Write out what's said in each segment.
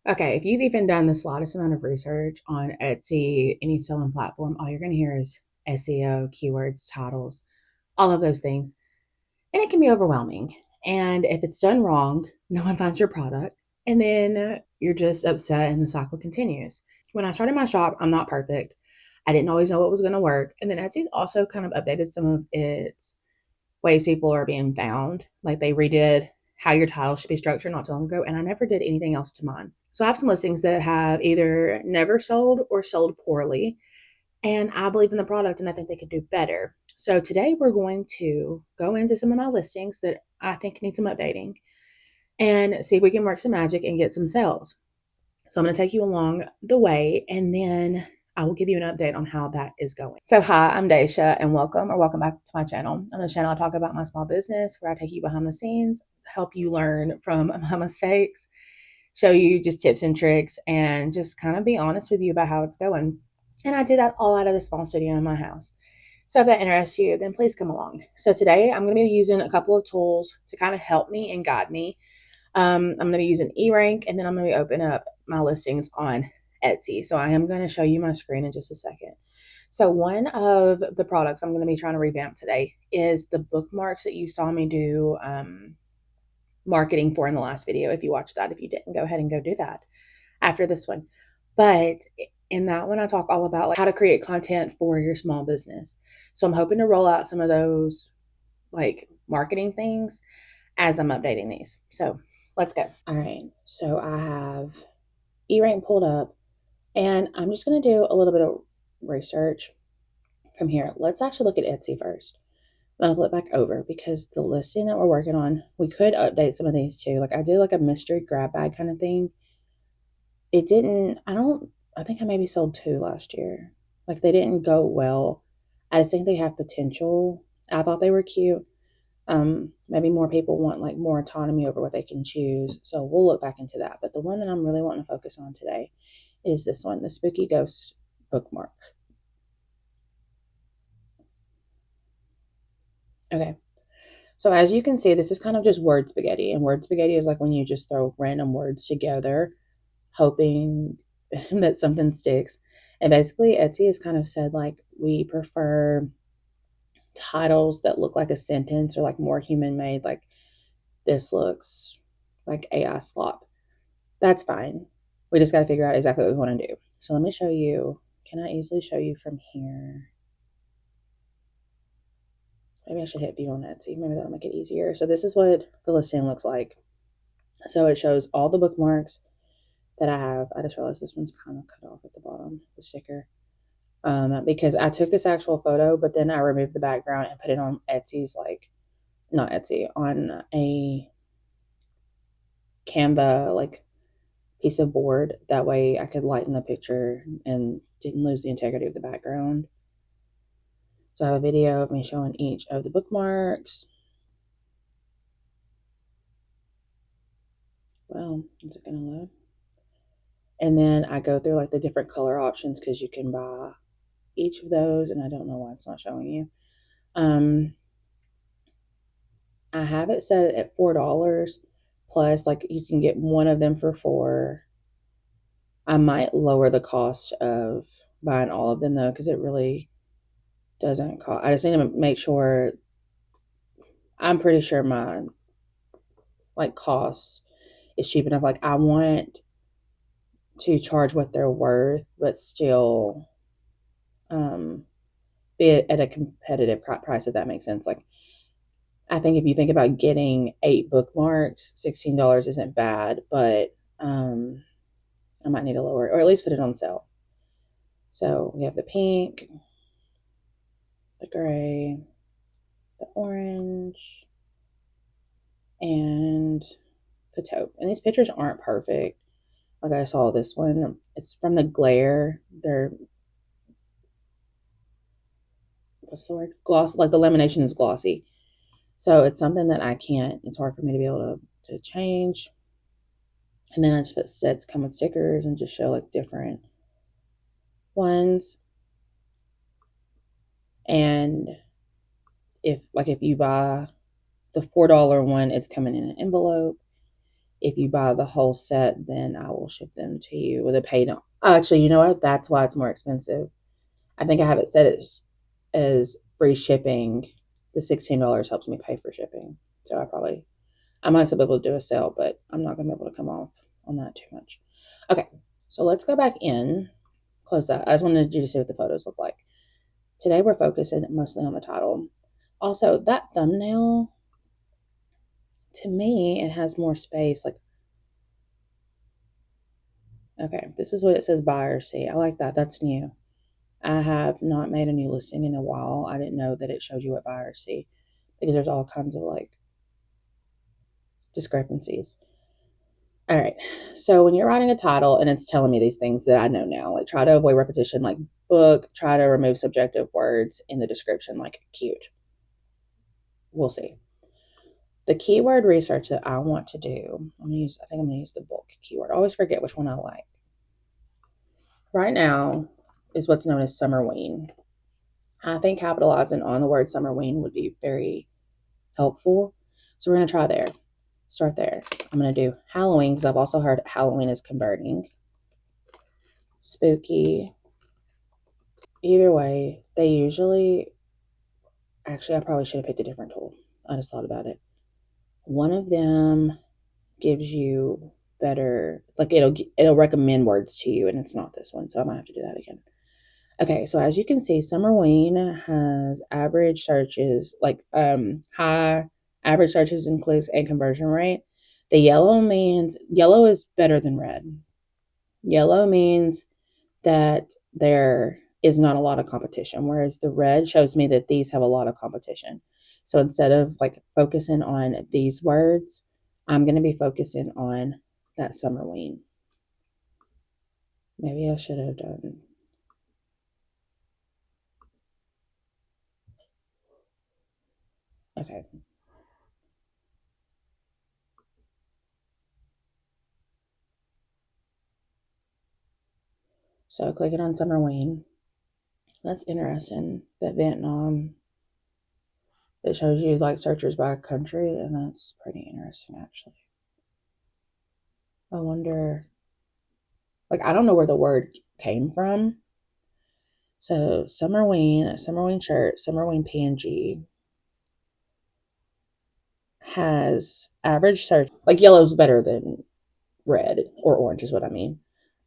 Okay, if you've even done the slightest amount of research on Etsy, any selling platform, all you're going to hear is SEO, keywords, titles, all of those things. And it can be overwhelming. And if it's done wrong, no one finds your product. And then you're just upset and the cycle continues. When I started my shop, I'm not perfect. I didn't always know what was going to work. And then Etsy's also kind of updated some of its ways people are being found. Like they redid how your title should be structured not too long ago, and I never did anything else to mine. So I have some listings that have either never sold or sold poorly, and I believe in the product and I think they could do better. So today we're going to go into some of my listings that I think need some updating and see if we can work some magic and get some sales. So I'm going to take you along the way and then I will give you an update on how that is going. So hi, I'm Daisha and welcome back to my channel. On this channel, I talk about my small business where I take you behind the scenes, help you learn from my mistakes, show you just tips and tricks, and just kind of be honest with you about how it's going. And I did that all out of the small studio in my house. So if that interests you, then please come along. So today I'm going to be using a couple of tools to kind of help me and guide me. I'm going to be using eRank, and then I'm going to open up my listings on Etsy. So I am going to show you my screen in just a second. So one of the products I'm going to be trying to revamp today is the bookmarks that you saw me do marketing for in the last video. If you watched that, if you didn't, go ahead and go do that after this one. But in that one, I talk all about like how to create content for your small business. So I'm hoping to roll out some of those like marketing things as I'm updating these. So let's go. All right. So I have eRank pulled up and I'm just going to do a little bit of research from here. Let's actually look at Etsy first. I'm going to flip back over because the listing that we're working on, we could update some of these too. Like I did like a mystery grab bag kind of thing. It didn't, I think I maybe sold two last year. Like they didn't go well. I just think they have potential. I thought they were cute. Maybe more people want like more autonomy over what they can choose. So we'll look back into that. But the one that I'm really wanting to focus on today is this one, the Spooky Ghost bookmark. Okay. So as you can see, this is kind of just word spaghetti. And word spaghetti is like when you just throw random words together, hoping that something sticks. And basically, Etsy has kind of said like we prefer titles that look like a sentence or like more human made. Like this looks like AI slop. That's fine. We just got to figure out exactly what we want to do. So let me show you. Can I easily show you from here? Maybe I should hit view on Etsy. Maybe that'll make it easier. So this is what the listing looks like. So it shows all the bookmarks that I have. I just realized this one's kind of cut off at the bottom, the sticker. Because I took this actual photo, but then I removed the background and put it on Etsy's, like, not Etsy, on a Canva, like, piece of board. That way I could lighten the picture and didn't lose the integrity of the background. So I have a video of me showing each of the bookmarks. Well, is it going to load? And then I go through like the different color options because you can buy each of those, and I don't know why it's not showing you. I have it set at $4 plus, like you can get one of them for $4. I might lower the cost of buying all of them though, because it really doesn't cost. I just need to make sure. I'm pretty sure my like cost is cheap enough. Like I want to charge what they're worth, but still be at a competitive price, if that makes sense. Like I think if you think about getting 8 bookmarks, $16 isn't bad, but I might need to lower it, or at least put it on sale. So we have the pink, the gray, the orange, and the taupe. And these pictures aren't perfect. Like I saw this one, it's from the glare. They're, what's the word? Gloss, like the lamination is glossy. So it's something that I can't, it's hard for me to be able to change. And then I just put sets come with stickers and just show like different ones. And if you buy the $4 one, it's coming in an envelope. If you buy the whole set, then I will ship them to you with a paid. Actually, you know what? That's why it's more expensive. I think I have it set as free shipping. The $16 helps me pay for shipping. So I might still be able to do a sale, but I'm not going to be able to come off on that too much. Okay, so let's go back in, close that. I just wanted you to see what the photos look like. Today we're focusing mostly on the title. Also, that thumbnail, to me, it has more space. Like, okay, this is what it says buy or see. I like that. That's new. I have not made a new listing in a while. I didn't know that it showed you what buy or see because there's all kinds of like discrepancies. All right. So when you're writing a title and it's telling me these things that I know now, like try to avoid repetition, like book, try to remove subjective words in the description, like cute. We'll see. The keyword research that I want to do, I think I'm gonna use the book keyword. I always forget which one I like. Right now is what's known as summerween. I think capitalizing on the word summerween would be very helpful. So we're gonna try there. Start there. I'm gonna do Halloween because I've also heard Halloween is converting. Spooky. Either way, they usually, actually, I probably should have picked a different tool. I just thought about it. One of them gives you better, like it'll recommend words to you, and it's not this one, so I might have to do that again. Okay, so as you can see, Summerween has average searches, like high average searches and clicks and conversion rate. The yellow means yellow is better than red. Yellow means that there is not a lot of competition, whereas the red shows me that these have a lot of competition. So instead of like focusing on these words, I'm going to be focusing on that Summerween. Maybe I should have done. Okay. So clicking on Summerween. That's interesting that Vietnam, it shows you like searchers by country, and that's pretty interesting actually. I wonder, like, I don't know where the word came from. So Summerween shirt, Summerween PNG has average search, like yellow's better than red or orange is what I mean.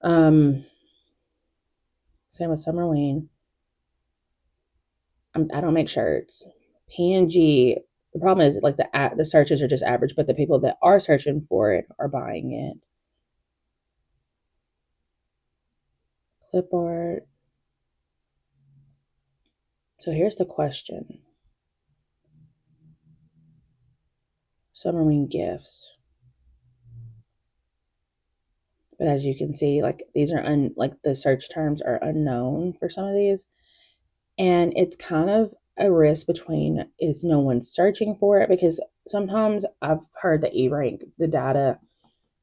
Same with Summerween. I don't make shirts. PNG. The problem is like the searches are just average, but the people that are searching for it are buying it. Clip art. So here's the question. Summerween gifts. But as you can see, like these are like the search terms are unknown for some of these. And it's kind of a risk between is no one searching for it because sometimes I've heard the E-rank, the data,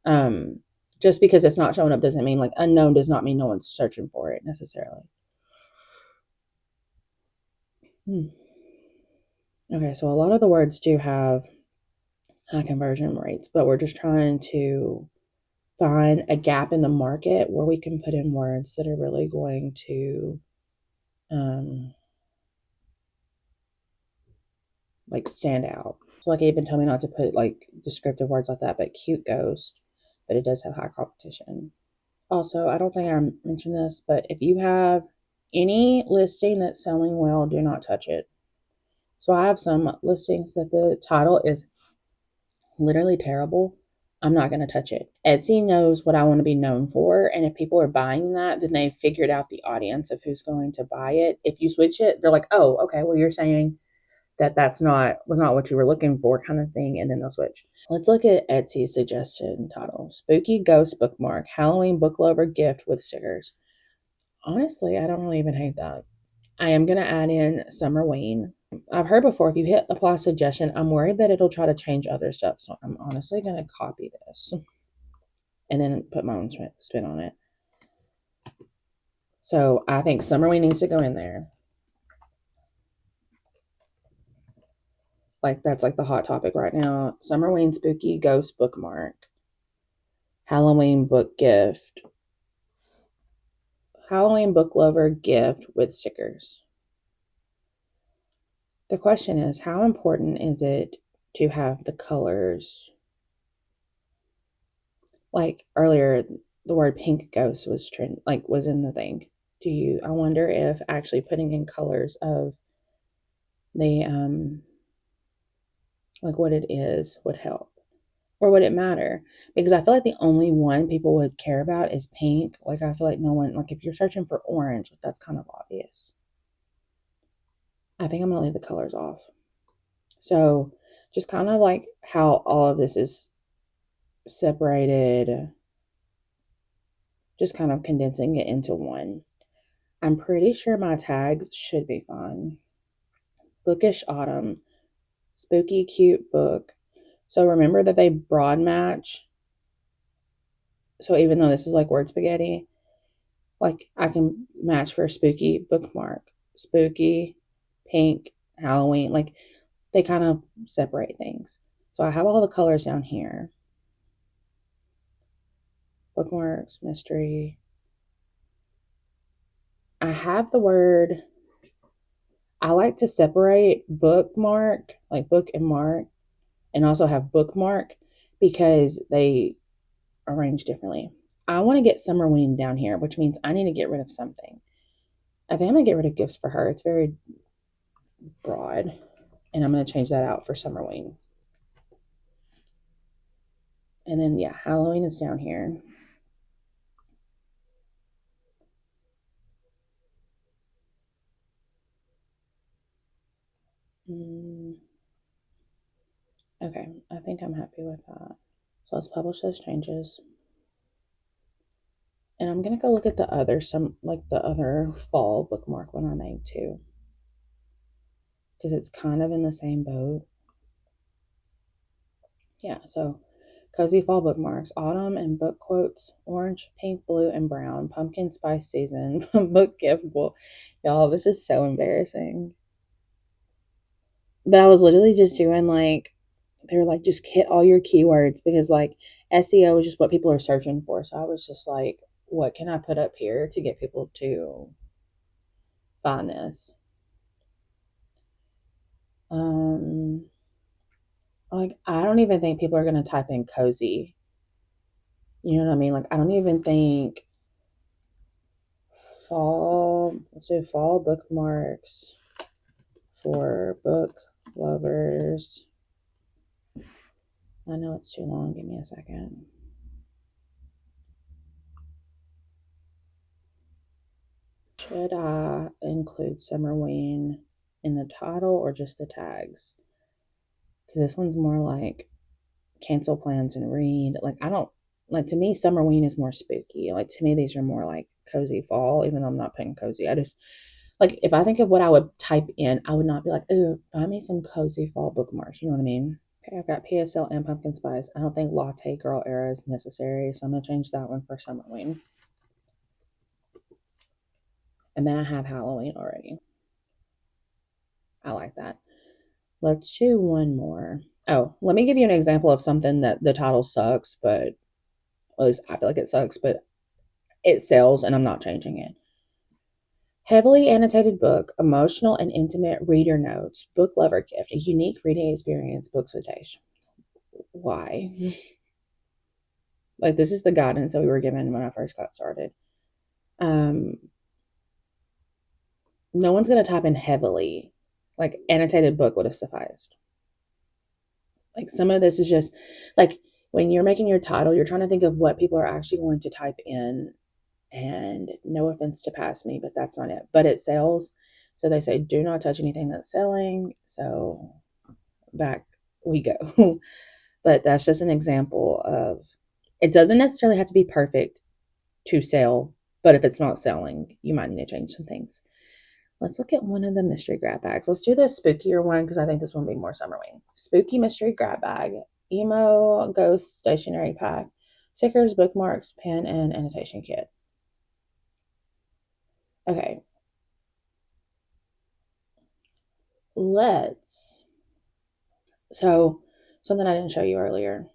um, just because it's not showing up doesn't mean like unknown does not mean no one's searching for it necessarily. Okay, so a lot of the words do have high conversion rates, but we're just trying to find a gap in the market where we can put in words that are really going to um, like stand out. So like it even told me not to put like descriptive words like that, but cute ghost, but it does have high competition. Also, I don't think I mentioned this, but if you have any listing that's selling well, do not touch it. So I have some listings that the title is literally terrible. I'm not going to touch it. Etsy knows what I want to be known for. And if people are buying that, then they've figured out the audience of who's going to buy it. If you switch it, they're like, oh, okay, well, you're saying that was not what you were looking for kind of thing. And then they'll switch. Let's look at Etsy's suggestion title. Spooky Ghost Bookmark, Halloween Book Lover Gift with Stickers. Honestly, I don't really even hate that. I am going to add in Summerween. I've heard before if you hit apply suggestion, I'm worried that it'll try to change other stuff. So I'm honestly going to copy this and then put my own spin on it. So I think Summerween needs to go in there. Like that's like the hot topic right now. Summerween Spooky Ghost Bookmark. Halloween book gift. Halloween book lover gift with stickers. The question is, how important is it to have the colors? Like earlier, the word pink ghost was was in the thing. I wonder if actually putting in colors of the like what it is would help, or would it matter? Because I feel like the only one people would care about is pink. Like I feel like no one, like if you're searching for orange, that's kind of obvious. I think I'm gonna leave the colors off. So just kind of like how all of this is separated, just kind of condensing it into one. I'm pretty sure my tags should be fine. Bookish autumn, spooky cute book. So remember that they broad match. So even though this is like word spaghetti, like I can match for spooky bookmark, spooky, pink, Halloween. Like they kind of separate things. So I have all the colors down here. Bookmarks, mystery. I have the word. I like to separate bookmark, like book and mark, and also have bookmark because they arrange differently. I want to get Summer Ween down here, which means I need to get rid of something. I think I'm going to get rid of gifts for her. It's very broad, and I'm going to change that out for Summer Ween. And then, yeah, Halloween is down here. Okay, I think I'm happy with that. So let's publish those changes. And I'm gonna go look at the other fall bookmark one I made too, because it's kind of in the same boat. Yeah, so cozy fall bookmarks, autumn and book quotes, orange, pink, blue, and brown, pumpkin spice season, book gift. Well, y'all, this is so embarrassing. But I was literally just doing like they were like just hit all your keywords because like SEO is just what people are searching for. So I was just like, what can I put up here to get people to find this? Um, like I don't even think people are gonna type in cozy. You know what I mean? Like I don't even think fall. Let's do fall bookmarks for book lovers. I know it's too long. Give me a second. Should I include Summerween in the title or just the tags? Because this one's more like cancel plans and read. Like, I don't, like, to me, Summerween is more spooky. Like, to me, these are more like cozy fall, even though I'm not putting cozy. I just, like, if I think of what I would type in, I would not be like, oh, find me some cozy fall bookmarks. You know what I mean? Okay, I've got PSL and pumpkin spice. I don't think latte girl era is necessary, so I'm going to change that one for Summerween. And then I have Halloween already. I like that. Let's do one more. Oh, let me give you an example of something that the title sucks, but at least I feel like it sucks, but it sells and I'm not changing it. Heavily annotated book, emotional and intimate reader notes, book lover gift, a unique reading experience, books with taste. Why? Like, this is the guidance that we were given when I first got started. Um, no one's going to type in heavily. Like, annotated book would have sufficed. Like some of this is just like when you're making your title, you're trying to think of what people are actually going to type in. And no offense to Pass Me, but that's not it. But it sells. So they say, do not touch anything that's selling. So back we go. But that's just an example of it doesn't necessarily have to be perfect to sell. But if it's not selling, you might need to change some things. Let's look at one of the mystery grab bags. Let's do the spookier one because I think this one will be more summer wing. Spooky mystery grab bag, emo ghost stationery pack, stickers, bookmarks, pen, and annotation kit. Okay. So something I didn't show you earlier.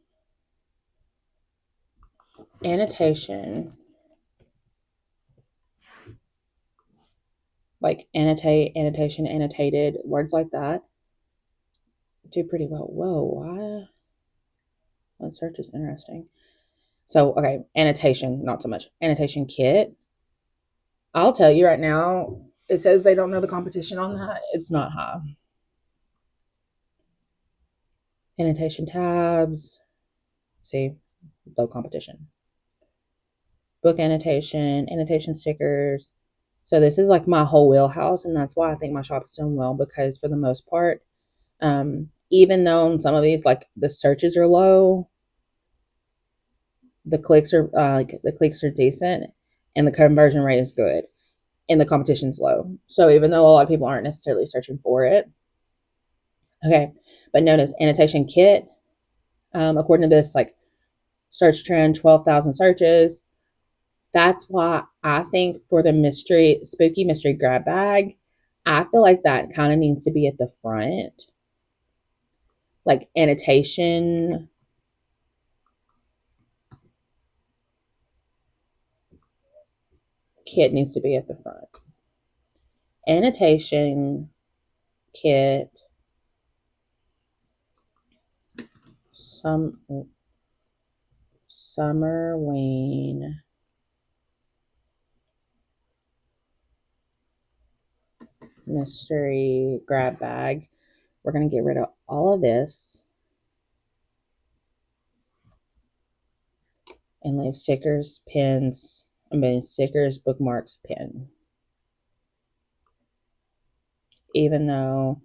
Annotation, like annotate, annotation, annotated, words like that do pretty well. Whoa, why? That search is interesting. So, okay, annotation, not so much. Annotation kit. I'll tell you right now, it says they don't know the competition on that. It's not high. Annotation tabs. See, low competition. Book annotation, annotation stickers. So this is like my whole wheelhouse, and that's why I think my shop is doing well because for the most part, even though on some of these like the searches are low, the clicks are decent, and the conversion rate is good, and the competition's low. So even though a lot of people aren't necessarily searching for it, okay. But notice annotation kit, according to this like search trend, 12,000 searches. That's why I think for the spooky mystery grab bag, I feel like that kind of needs to be at the front. Like annotation kit needs to be at the front. Annotation kit, some Summerween mystery grab bag. We're going to get rid of all of this and leave stickers, pins, stickers, bookmarks, pin. Even though,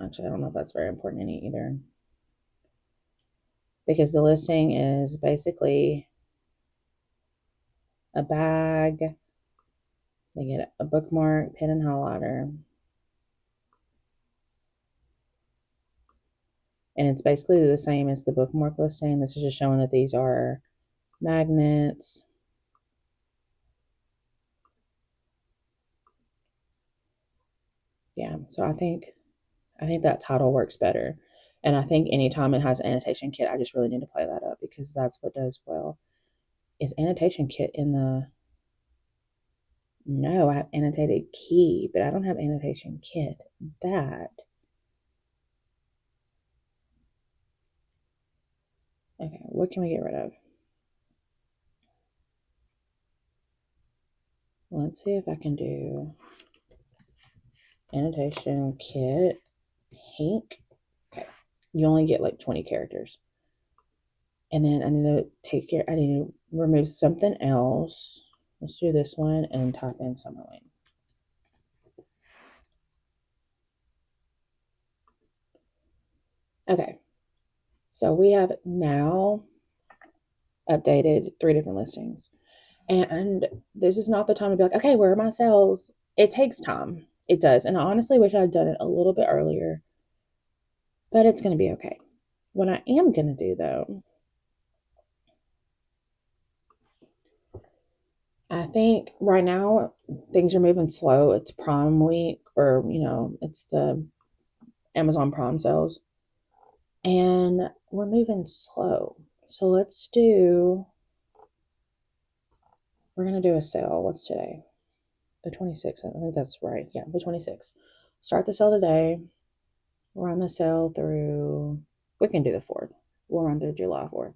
actually, I don't know if that's very important either. Because the listing is basically a bag. They get a bookmark, pen, and highlighter. And it's basically the same as the bookmark listing. This is just showing that these are magnets. Yeah, so I think that title works better. And I think anytime it has annotation kit, I just really need to play that up because that's what does well. Is annotation kit in the... No, I have annotated key, but I don't have annotation kit. That... Okay, what can we get rid of? Let's see if I can do annotation kit pink. Okay, you only get like 20 characters. And then I need to remove something else. Let's do this one and type in Summerlane. Okay, so we have now updated 3 different listings. And this is not the time to be like, okay, where are my sales? It takes time. It does. And I honestly wish I'd done it a little bit earlier, but it's going to be okay. What I am going to do though, I think right now things are moving slow. It's Prime week, or, it's the Amazon Prime sales, and we're moving slow. So we're going to do a sale. What's today? The 26th. I think that's right. Yeah, the 26th. Start the sale today. Run the sale through, we can do the 4th. We'll run through July 4th.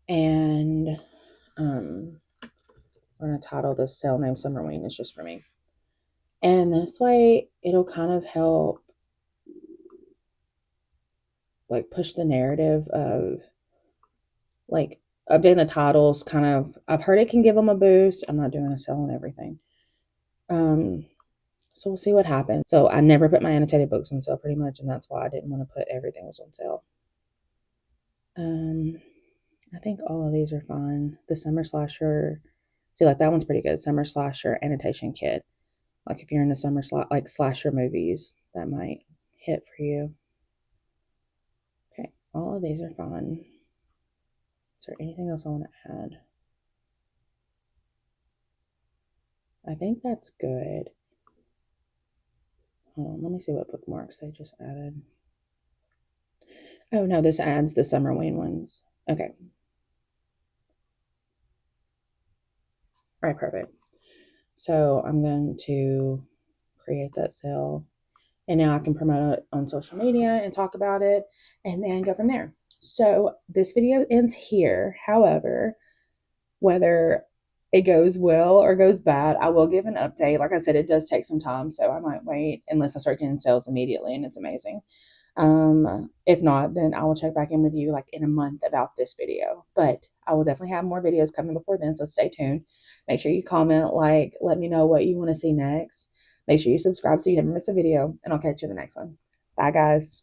And we're going to title this sale name Summerween. It's just for me. And this way, it'll kind of help like push the narrative of like updating the titles. Kind of, I've heard it can give them a boost. I'm not doing a sale on everything. So we'll see what happens. So I never put my annotated books on sale pretty much, and that's why I didn't want to put everything was on sale. I think all of these are fine. The Summer Slasher, see, like that one's pretty good. Summer Slasher annotation kit. Like if you're into slasher movies, that might hit for you. Okay, all of these are fine. Is there anything else I want to add? I think that's good. Let me see what bookmarks I just added. Oh no, this adds the summer Wayne ones. Okay. All right, perfect. So I'm going to create that sale. And now I can promote it on social media and talk about it and then go from there. So this video ends here. However, whether it goes well or goes bad, I will give an update. Like I said, it does take some time, so I might wait unless I start getting sales immediately and it's amazing. If not, then I will check back in with you like in a month about this video. But I will definitely have more videos coming before then, so stay tuned. Make sure you comment, like, let me know what you want to see next. Make sure you subscribe so you never miss a video, and I'll catch you in the next one. Bye, guys.